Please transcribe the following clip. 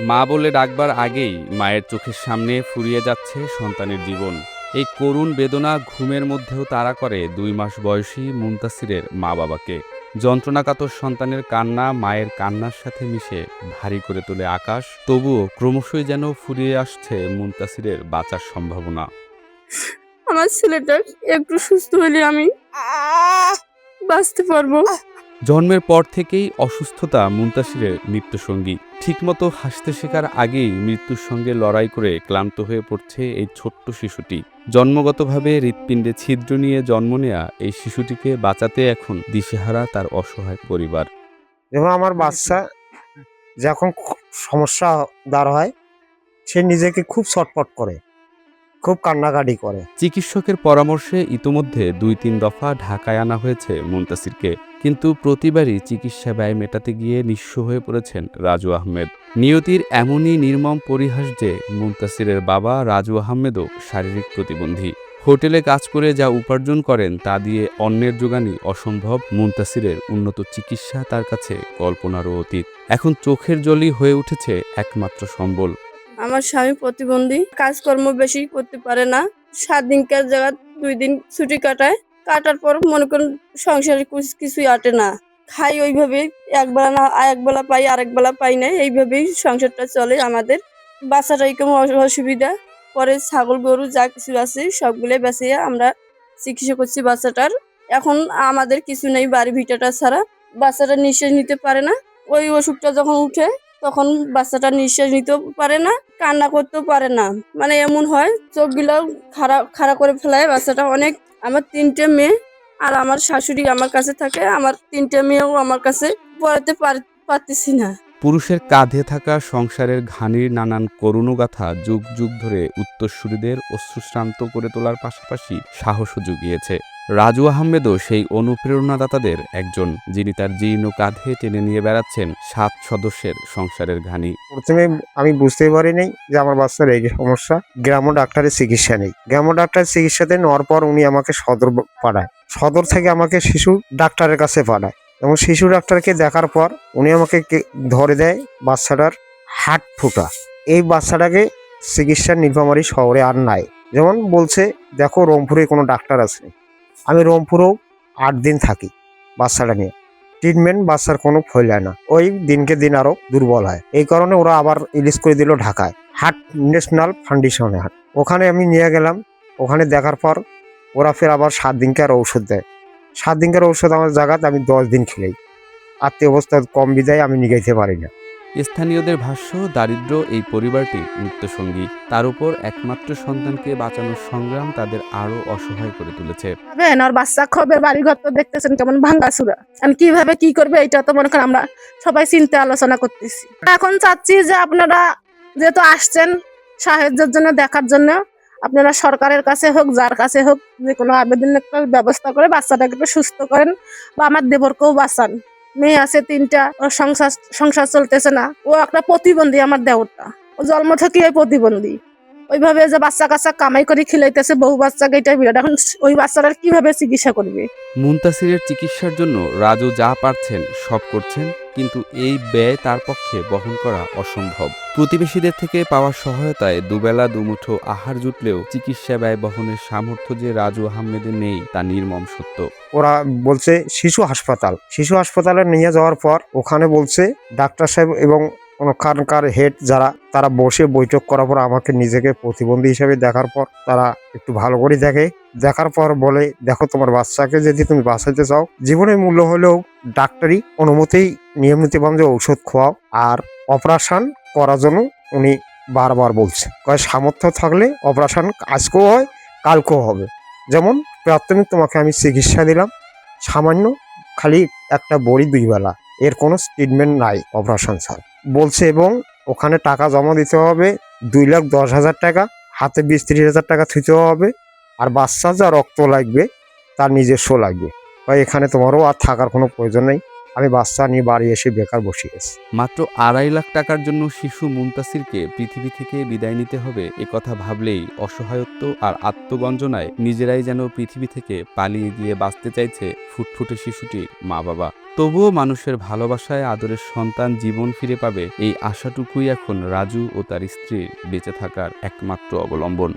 মা বলে ডাকবার আগেই মায়ের চোখের সামনে ফুরিয়ে যাচ্ছে সন্তানের জীবন। এই করুণ বেদনা ঘুমের মধ্যেও তাড়া করে 2 মাস বয়সী মুনতাসিরের মা বাবাকে। যন্ত্রণাকাতর সন্তানের কান্না মায়ের কান্নার সাথে মিশে ভারী করে তোলে আকাশ। তবুও ক্রমশই যেন ফুরিয়ে আসছে মুনতাসিরের বাঁচার সম্ভাবনা। আমার ছেলেটা একটু সুস্থ হলে আমি বাঁচতে পারবো। জন্মের পর থেকেই অসুস্থতা মুনতাসিরের মৃত্যুসঙ্গী। ঠিকমতো হাসতে শেখার আগেই মৃত্যুর সঙ্গে লড়াই করে ক্লান্ত হয়ে পড়ছে এই ছোট্ট শিশুটি। জন্মগতভাবে হৃৎপিণ্ডে ছিদ্র নিয়ে জন্ম নেয়া এই শিশুটিকে বাঁচাতে এখন দিশেহারা তার অসহায় পরিবার। যেমন আমার বাচ্চা যখন সমস্যা দাঁড় হয়, সে নিজেকে খুব ছটফট করে, খুব কান্নাকাটি করে। চিকিৎসকের পরামর্শে ইতোমধ্যে 2-3 দফা ঢাকায় আনা হয়েছে মুনতাসিরকে, কিন্তু প্রতিবারই চিকিৎসা ব্যয় মেটাতে গিয়ে নিঃস্ব হয়ে পড়েছেন রাজু আহমেদ। নিয়তির এমনই নির্মম পরিহাস যে মুনতাসিরের বাবা রাজু আহমেদও শারীরিক প্রতিবন্ধী। হোটেলে কাজ করে যা উপার্জন করেন তা দিয়ে অন্যের জোগানই অসম্ভব। মুনতাসিরের উন্নত চিকিৎসা তার কাছে কল্পনারও অতীত। এখন চোখের জলই হয়ে উঠেছে একমাত্র সম্বল। আমার স্বামী প্রতিবন্ধী, কাজকর্ম বেশি করতে পারে না। 7 দিনকার জায়গা 2 দিন ছুটি কাটার পর মনে করেন সংসারে কিছুই আটে না। খাই ওইভাবে, একবেলা না একবেলা পাই, আরেক বেলা পাই না, এইভাবেই সংসারটা চলে আমাদের। বাচ্চাটাই কেমন অসুবিধা। পরে ছাগল গরু যা কিছু আছে সবগুলো বেঁচে আমরা চিকিৎসা করছি বাচ্চাটার। এখন আমাদের কিছু নেই বাড়ি ভিটাটা ছাড়া। বাচ্চাটা নিঃশ্বাস নিতে পারে না। ওই অসুখটা যখন উঠে তখন বাচ্চাটা নিঃশ্বাস নিতেও পারে না, কান্না করতেও পারে না। মানে এমন হয় চোখগুলো খাড়া করে ফেলায় বাচ্চাটা অনেক। আমার 3টে মেয়ে আর আমার শাশুড়ি আমার কাছে থাকে। আমার 3টে মেয়েও আমার কাছে পড়াতে পারতেছি না। পুরুষের কাঁধে থাকা সংসারের ঘানির নানান করুণগাথা যুগ যুগ ধরে উত্তরসূরিদের অশ্রুশ্রান্ত করে তোলার পাশাপাশি সাহসও জুগিয়েছে। রাজু আহমেদও সেই অনুপ্রেরণাদাতাদের একজন, যিনি তার জীর্ণ কাঁধে টেনে নিয়ে বেড়াচ্ছেন 7 সদস্যের সংসারের ঘানি। প্রথমে আমি বুঝতেই পারিনি যে আমার বাচ্চার এই সমস্যা। গ্রাম্য ডাক্তারের চিকিৎসা নেই। গ্রাম্য ডাক্তারের চিকিৎসাতে নেওয়ার পর উনি আমাকে সদর পাঠায়। সদর থেকে আমাকে শিশু ডাক্তারের কাছে পাঠায় এবং শিশু ডাক্তারকে দেখার পর উনি আমাকে ধরে দেয় বাচ্চাটার হাট ফুটা। এই বাচ্চাটাকে চিকিৎসার নীলফামারী শহরে আর নাই। যেমন বলছে, দেখো রংপুরে কোনো ডাক্তার আছে। আমি রংপুরেও 8 দিন থাকি বাচ্চাটা নিয়ে। ট্রিটমেন্ট বাচ্চার কোনো ফইলায় না, ওই দিনকে দিন আরো দুর্বল হয়। এই কারণে ওরা আবার রিলিজ করে দিল ঢাকায়, হার্ট ন্যাশনাল ফাউন্ডেশনে হাট। ওখানে আমি নিয়ে গেলাম। ওখানে দেখার পর ওরা ফের আবার 7 দিনকার ঔষধ দেয়। 7 দিনকার ঔষধ আমার জায়গাতে আমি 10 দিন খেলেই আত্মীয় অবস্থা কম বিদায় আমি নিগাইতে পারি না। স্থানীয়দের ভাষ্য, দারিদ্র এই পরিবারটির মৃত্যুসঙ্গী। তার উপর একমাত্র সন্তানকে বাঁচানোর সংগ্রাম তাদের আরো অসহায় করে তুলেছে। আর বাচ্চা খবে বাড়িঘর তো দেখতেছেন কেমন ভাঙ্গাচুরা। আর কিভাবে কি করবে এটা তো মনে করেন আমরা সবাই চিন্তা আলোচনা করতেছি। এখন চাচ্ছি যে আপনারা যেহেতু আসছেন সাহায্যের জন্য, দেখার জন্য, আপনারা সরকারের কাছে হোক যার কাছে হোক যে কোনো আবেদন একটা ব্যবস্থা করে বাচ্চাটাকে একটু সুস্থ করেন বা আমার দেবরকেও বাঁচান। মেয়ে আছে 3টা, ওর সংসার চলতেছে না। ও একটা প্রতিবন্ধী, আমার দেওরটা ও জন্ম থেকে প্রতিবন্ধী। ওইভাবে যে বাচ্চা কাচ্চা কামাই করে খিলাইতেছে বহু বাচ্চাকে, এটাই বিরাট। এখন ওই বাচ্চারা কিভাবে চিকিৎসা করবে? মুনতাসিরের চিকিৎসার জন্য রাজু যা পারছেন সব করছেন, কিন্তু এই ব্যয় তার পক্ষে বহন করা অসম্ভব। প্রতিবেশীদের থেকে পাওয়া সহায়তায় দুবেলা দুমুঠো আহার জুটলেও চিকিৎসা ব্যয় বহনের সামর্থ্য যে রাজু আহমেদের নেই তা নির্মম সত্য। ওরা বলছে শিশু হাসপাতালে নিয়ে যাওয়ার পর ওখানে বলছে ডাক্তার সাহেব এবং ওখানকার হেড যারা, তারা বসে বৈঠক করার পর আমাকে নিজেকে প্রতিবন্ধী হিসেবে দেখার পর তারা একটু ভালো করে দেখার পর বলে, দেখো তোমার বাচ্চাকে যদি তুমি বাঁচাইতে চাও, জীবনের মূল্য হলেও ডাক্তারি অনুমতি নিয়ম নীতিবান্ধে ঔষধ খাওয়াও। আর অপারেশন করার জন্য উনি বারবার বলছে, সামর্থ্য থাকলে অপারেশন আজকেও হয়, কালকেও হবে। যেমন প্রাথমিক তোমাকে আমি চিকিৎসা দিলাম, সামান্য খালি একটা বড়ি 2 বেলা, এর কোনো ট্রিটমেন্ট নাই অপারেশন ছাড়া বলছে। এবং ওখানে টাকা জমা দিতে হবে 2,10,000 টাকা, হাতে 20-30,000 টাকা থুতে হবে। আর বাচ্চা যা রক্ত লাগবে তার নিজস্ব লাগবে, এখানে তোমারও আর থাকার কোনো প্রয়োজন নেই। আমি বাচ্চা নিয়ে বাড়ি এসে বেকার বসে গেছি। মাত্র 2.5 লাখ টাকার জন্য শিশু মুনতাসিরকে পৃথিবী থেকে বিদায় নিতে হবে কথা ভাবলেই অসহায়ত্ব আর আত্মগঞ্জনায় নিজেরাই যেন পৃথিবী থেকে পালিয়ে গিয়ে বাঁচতে চাইছে ফুটফুটে শিশুটির মা বাবা। তবুও মানুষের ভালোবাসায় আদরের সন্তান জীবন ফিরে পাবে এই আশাটুকুই এখন রাজু ও তার স্ত্রীর বেঁচে থাকার একমাত্র অবলম্বন।